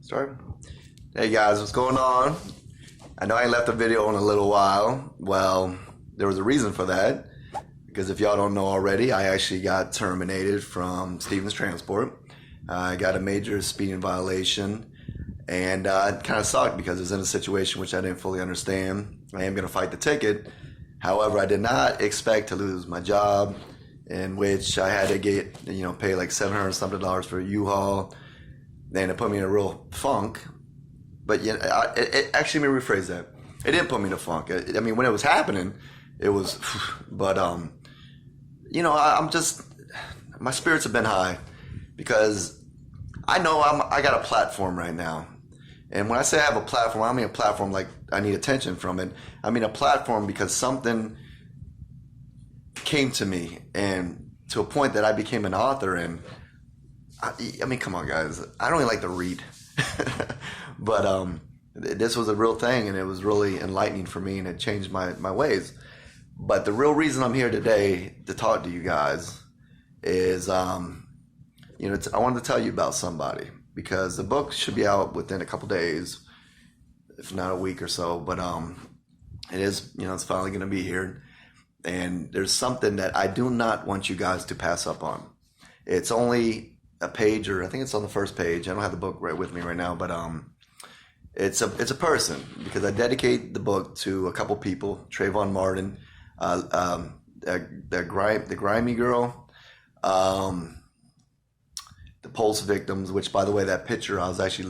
Start. Hey guys, what's going on? I know I ain't left a video in a little while. Well, there was a reason for that. Because if y'all don't know already, I actually got terminated from Stevens Transport. I got a major speeding violation. And it kind of sucked because it was in a situation which I didn't fully understand. I am going to fight the ticket. However, I did not expect to lose my job, in which I had to get, pay like $700 something for a U-Haul. Then it put me in a real funk. But actually, let me rephrase that. It didn't put me in a funk. I mean, when it was happening, it was, but, I'm just, my spirits have been high because I know I got a platform right now. And when I say I have a platform, I don't mean a platform like I need attention from it. I mean a platform because something came to me and to a point that I became an author. And I mean, come on, guys. I don't even like to read. But this was a real thing, and it was really enlightening for me, and it changed my ways. But the real reason I'm here today to talk to you guys is, I wanted to tell you about somebody, because the book should be out within a couple days, if not a week or so. But it is, it's finally going to be here. And there's something that I do not want you guys to pass up on. It's only a page, or I think it's on the first page. I don't have the book right with me right now, but it's a person, because I dedicate the book to a couple people: Trayvon Martin, the grimy girl, the Pulse victims. Which, by the way, that picture, I was actually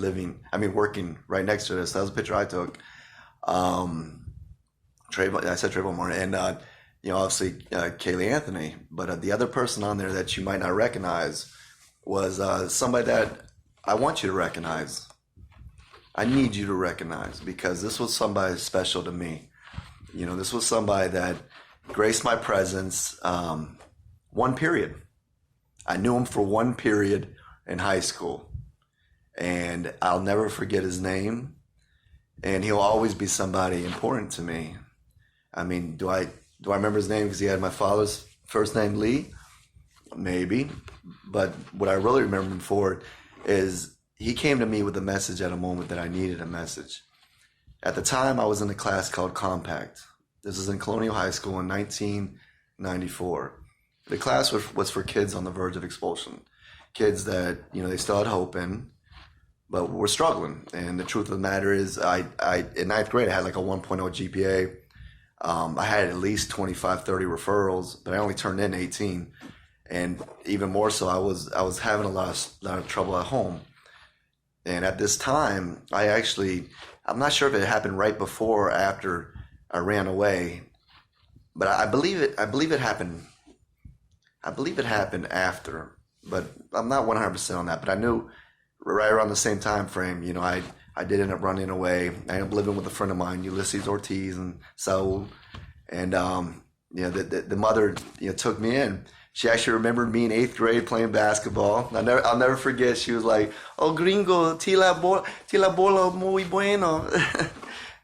working right next to this. That was a picture I took. I said Trayvon Martin, and obviously Kaylee Anthony. But the other person on there that you might not recognize was somebody that I want you to recognize. I need you to recognize, because this was somebody special to me. This was somebody that graced my presence one period. I knew him for one period in high school, and I'll never forget his name, and he'll always be somebody important to me. I mean, do I remember his name because he had my father's first name, Lee? Maybe. But what I really remember him for is he came to me with a message at a moment that I needed a message. At the time, I was in a class called Compact. This is in Colonial High School in 1994. The class was for kids on the verge of expulsion. Kids that, they still had hope in, but were struggling. And the truth of the matter is, I in ninth grade, I had like a 1.0 GPA. I had at least 25, 30 referrals, but I only turned in 18. And even more so, I was having a lot of trouble at home. And at this time, I'm not sure if it happened right before or after I ran away, but I believe it happened. I believe it happened after, but I'm not 100% on that. But I knew right around the same time frame, I did end up running away. I ended up living with a friend of mine, Ulysses Ortiz and Saul. And, the mother, took me in. She actually remembered me in 8th grade playing basketball. I'll never forget. She was like, "Oh, gringo, tila bola muy bueno."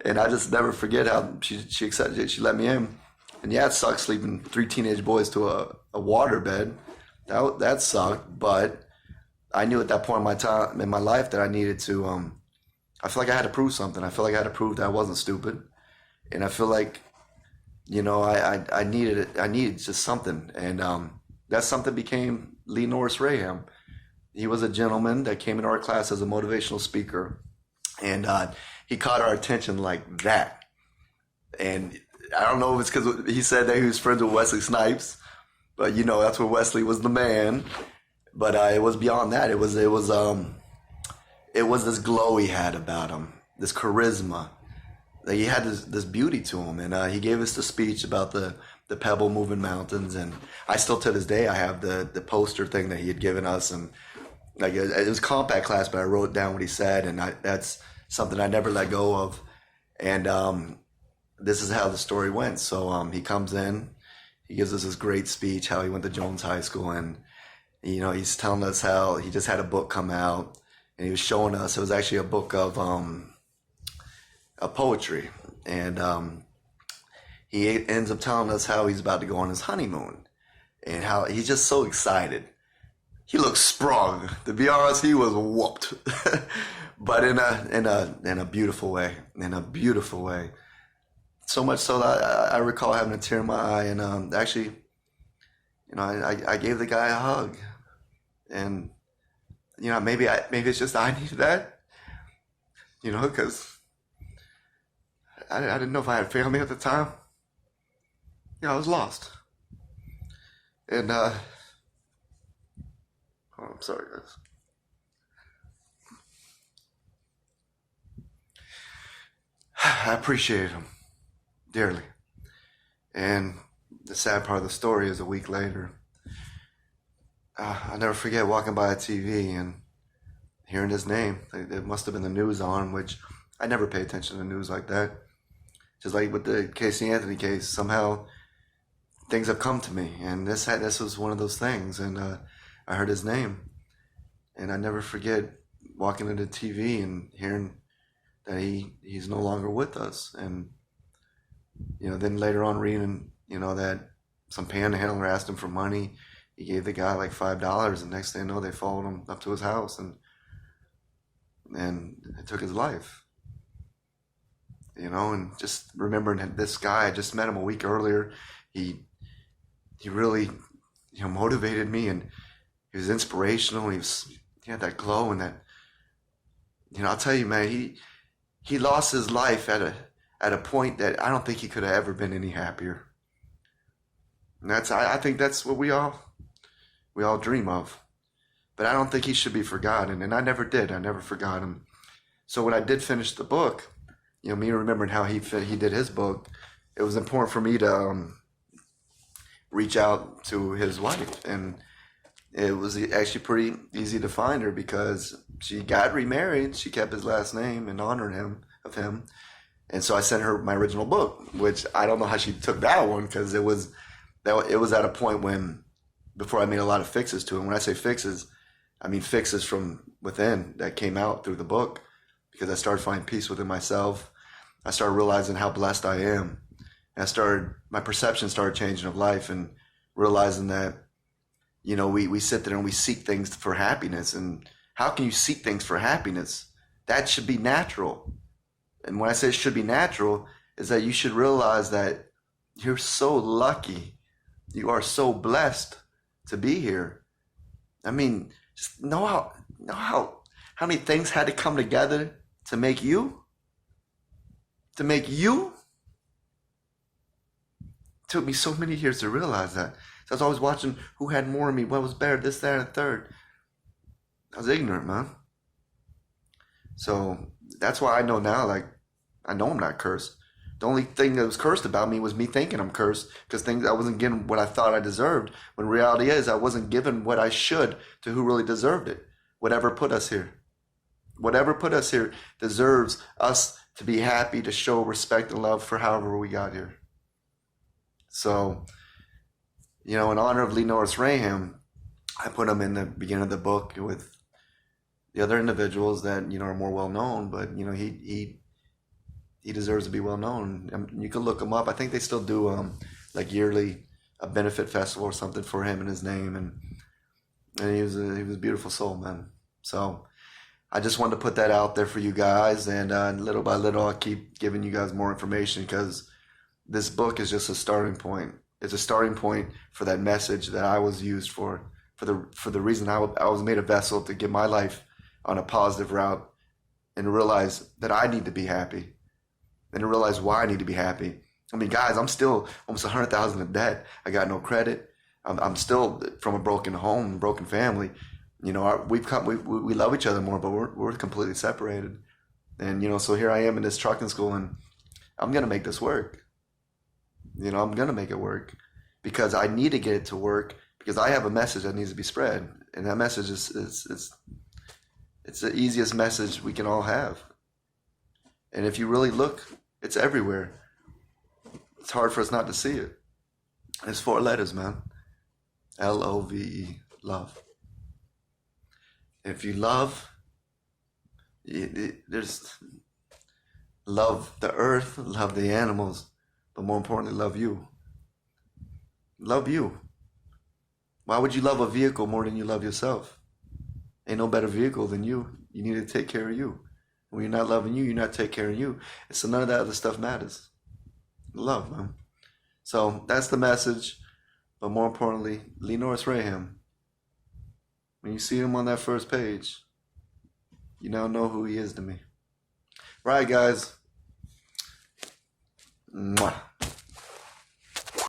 And I just never forget how she accepted it. She let me in. And yeah, it sucked sleeping 3 teenage boys to a waterbed. That sucked. But I knew at that point in my life that I needed to, I feel like I had to prove something. I feel like I had to prove that I wasn't stupid. And I feel like, I needed it. I needed just something. And that something became Norris Rayam. He was a gentleman that came into our class as a motivational speaker. And he caught our attention like that. And I don't know if it's because he said that he was friends with Wesley Snipes. But, that's where Wesley was the man. But it was beyond that. It was this glow he had about him, this charisma. He had this beauty to him, and he gave us the speech about the pebble moving mountains. And I still, to this day, I have the poster thing that he had given us, and like it was compact class, but I wrote down what he said, and that's something I never let go of. And this is how the story went. So he comes in, he gives us this great speech, how he went to Jones High School, and he's telling us how he just had a book come out, and he was showing us it was actually a book of poetry, and he ends up telling us how he's about to go on his honeymoon, and how he's just so excited. He looked sprung. To be honest, he was whooped. but in a beautiful way, in a beautiful way. So much so that I recall having a tear in my eye, and actually, I gave the guy a hug, and maybe it's just I needed that, because I didn't know if I had family at the time. I was lost, and oh, I'm sorry, guys. I appreciated him dearly, and the sad part of the story is a week later. I'll never forget walking by a TV and hearing his name. It must have been the news on, which I never pay attention to the news like that. Just like with the Casey Anthony case, somehow things have come to me, and this was one of those things. And I heard his name, and I never forget walking into TV and hearing that he's no longer with us. And then later on reading, that some panhandler asked him for money. He gave the guy like $5, and next thing I know, they followed him up to his house and it took his life. And just remembering this guy, I just met him a week earlier. He really, motivated me, and he was inspirational. He had that glow, and that, I'll tell you, man, he lost his life at a point that I don't think he could have ever been any happier. And I think that's what we all dream of. But I don't think he should be forgotten, and I never did. I never forgot him. So when I did finish the book, me remembering how he did his book, it was important for me to reach out to his wife, and it was actually pretty easy to find her because she got remarried. She kept his last name in honor of him, and so I sent her my original book, which I don't know how she took that one, because it was at a point before I made a lot of fixes to it. When I say fixes, I mean fixes from within that came out through the book, because I started finding peace within myself. I started realizing how blessed I am. And my perception started changing of life, and realizing that, we sit there and we seek things for happiness. And how can you seek things for happiness? That should be natural. And when I say it should be natural, is that you should realize that you're so lucky. You are so blessed to be here. I mean, just know how many things had to come together to make you? To make you? It took me so many years to realize that. So I was always watching who had more of me, what was better, this, that, and the third. I was ignorant, man. So that's why I know now, I know I'm not cursed. The only thing that was cursed about me was me thinking I'm cursed, because I wasn't getting what I thought I deserved. When reality is, I wasn't given what I should to who really deserved it. Whatever put us here. Whatever put us here deserves us to be happy, to show respect and love for however we got here. So, in honor of Norris Rayam, I put him in the beginning of the book with the other individuals that, are more well known, but, he deserves to be well known. You can look him up. I think they still do yearly a benefit festival or something for him and his name, and he was a beautiful soul, man. So I just wanted to put that out there for you guys, and little by little I'll keep giving you guys more information, because this book is just a starting point. It's a starting point for that message that I was used for the reason I was made a vessel to get my life on a positive route, and realize that I need to be happy, and to realize why I need to be happy. I mean, guys, I'm still almost $100,000 in debt. I got no credit. I'm still from a broken home, broken family. We love each other more, but we're completely separated. And so here I am in this trucking school, and I'm gonna make this work. I'm gonna make it work, because I need to get it to work, because I have a message that needs to be spread, and that message is it's the easiest message we can all have. And if you really look, it's everywhere. It's hard for us not to see it. It's 4 letters, man. LOVE, love. If you love, there's love the earth, love the animals, but more importantly, love you. Love you. Why would you love a vehicle more than you love yourself? Ain't no better vehicle than you. You need to take care of you. When you're not loving you, you're not taking care of you. And so none of that other stuff matters. Love, man. So that's the message. But more importantly, Norris Rayam. When you see him on that first page, you now know who he is to me. Right, guys. Mwah.